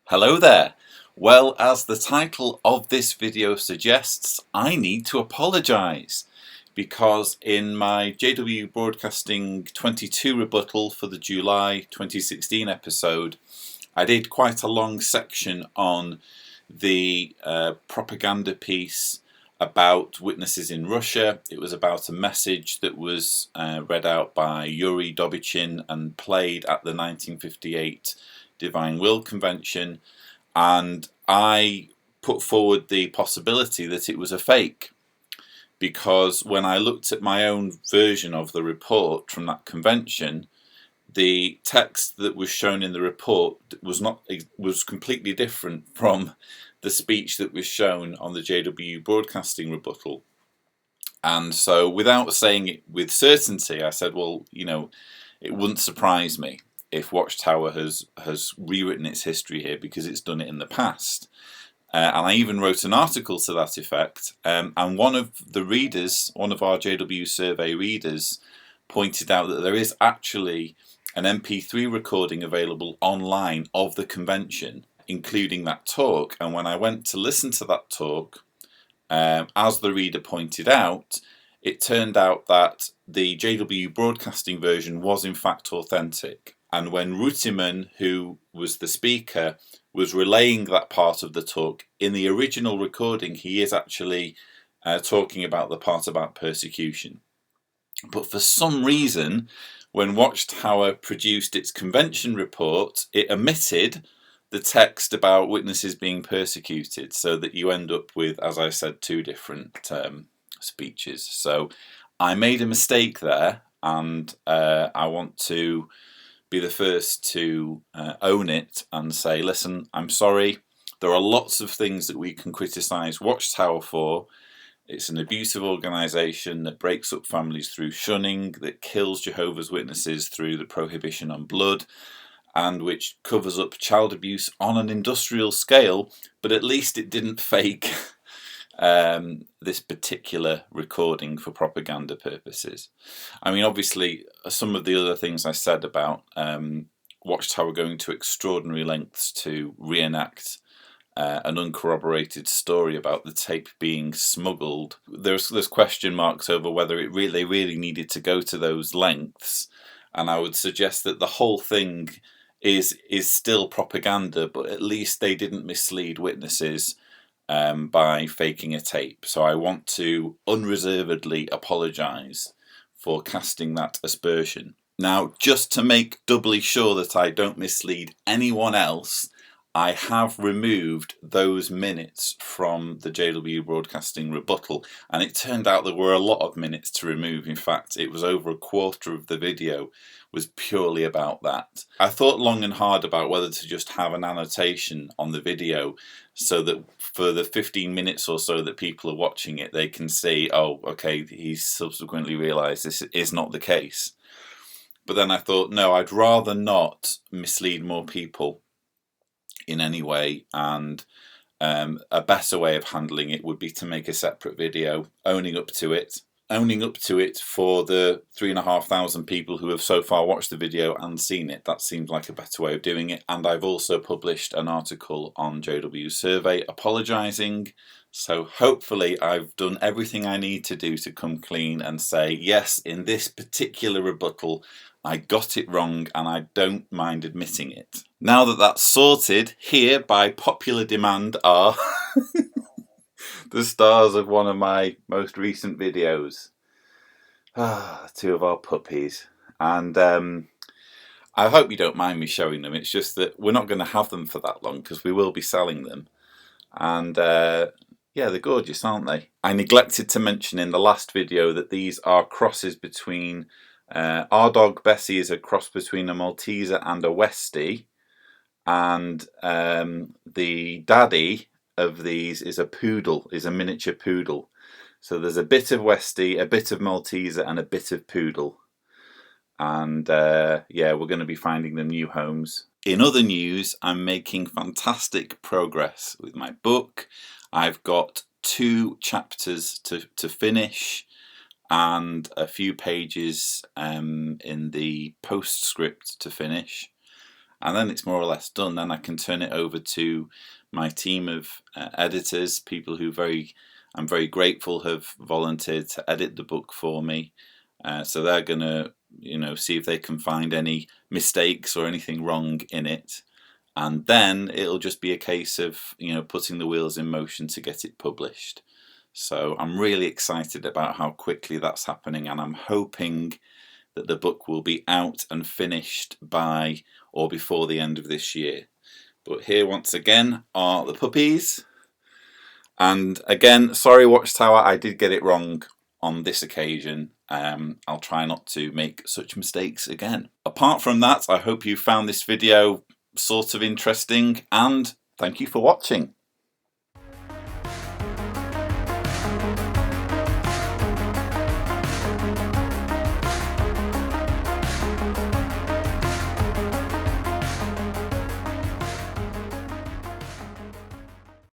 Hello there. Well, as the title of this video suggests, I need to apologise because in my JW Broadcasting 22 rebuttal for the July 2016 episode, I did quite a long section on the propaganda piece about witnesses in Russia. It was about a message that was read out by Yuriy Dobychin and played at the 1958 Divine Will Convention, and I put forward the possibility that it was a fake, because when I looked at my own version of the report from that convention, the text that was shown in the report was completely different from the speech that was shown on the JW Broadcasting rebuttal. And so, without saying it with certainty, I said, well, it wouldn't surprise me if Watchtower has rewritten its history here, because it's done it in the past. And I even wrote an article to that effect. And one of our JW survey readers pointed out that there is actually an MP3 recording available online of the convention, including that talk. And when I went to listen to that talk, as the reader pointed out, it turned out that the JW Broadcasting version was in fact authentic. And when Rutimann, who was the speaker, was relaying that part of the talk, in the original recording he is actually talking about the part about persecution. But for some reason, when Watchtower produced its convention report, it omitted the text about witnesses being persecuted, so that you end up with, as I said, two different speeches. So I made a mistake there, and I want to be the first to own it and say, listen, I'm sorry. There are lots of things that we can criticise Watchtower for. It's an abusive organisation that breaks up families through shunning, that kills Jehovah's Witnesses through the prohibition on blood, and which covers up child abuse on an industrial scale, but at least it didn't fake this particular recording for propaganda purposes. I mean, obviously, some of the other things I said about Watchtower going to extraordinary lengths to reenact an uncorroborated story about the tape being smuggled. There's question marks over whether they really needed to go to those lengths, and I would suggest that the whole thing is still propaganda, but at least they didn't mislead witnesses by faking a tape. So I want to unreservedly apologise for casting that aspersion. Now, just to make doubly sure that I don't mislead anyone else, I have removed those minutes from the JW Broadcasting rebuttal, and it turned out there were a lot of minutes to remove. In fact, it was over a quarter of the video was purely about that. I thought long and hard about whether to just have an annotation on the video so that for the 15 minutes or so that people are watching it, they can see, oh, okay, he's subsequently realised this is not the case. But then I thought, no, I'd rather not mislead more people in any way, and a better way of handling it would be to make a separate video owning up to it for the 3,500 people who have so far watched the video and seen it. That seems like a better way of doing it. And I've also published an article on JW Survey apologising. So hopefully I've done everything I need to do to come clean and say, yes, in this particular rebuttal, I got it wrong, and I don't mind admitting it. Now that that's sorted, here by popular demand are the stars of one of my most recent videos. Two of our puppies. And I hope you don't mind me showing them. It's just that we're not going to have them for that long, because we will be selling them. And yeah, they're gorgeous, aren't they? I neglected to mention in the last video that these are crosses between our dog Bessie is a cross between a Malteser and a Westie, and the daddy of these is a miniature poodle. So there's a bit of Westie, a bit of Malteser, and a bit of poodle. And yeah, we're going to be finding them new homes. In other news, I'm making fantastic progress with my book. I've got 2 chapters to finish. and a few pages in the postscript to finish, and then it's more or less done. Then I can turn it over to my team of editors, people who I'm very grateful have volunteered to edit the book for me. So they're gonna, see if they can find any mistakes or anything wrong in it, and then it'll just be a case of putting the wheels in motion to get it published. So I'm really excited about how quickly that's happening, and I'm hoping that the book will be out and finished by or before the end of this year. But here once again are the puppies. And again, sorry Watchtower, I did get it wrong on this occasion. I'll try not to make such mistakes again. Apart from that, I hope you found this video sort of interesting, and thank you for watching.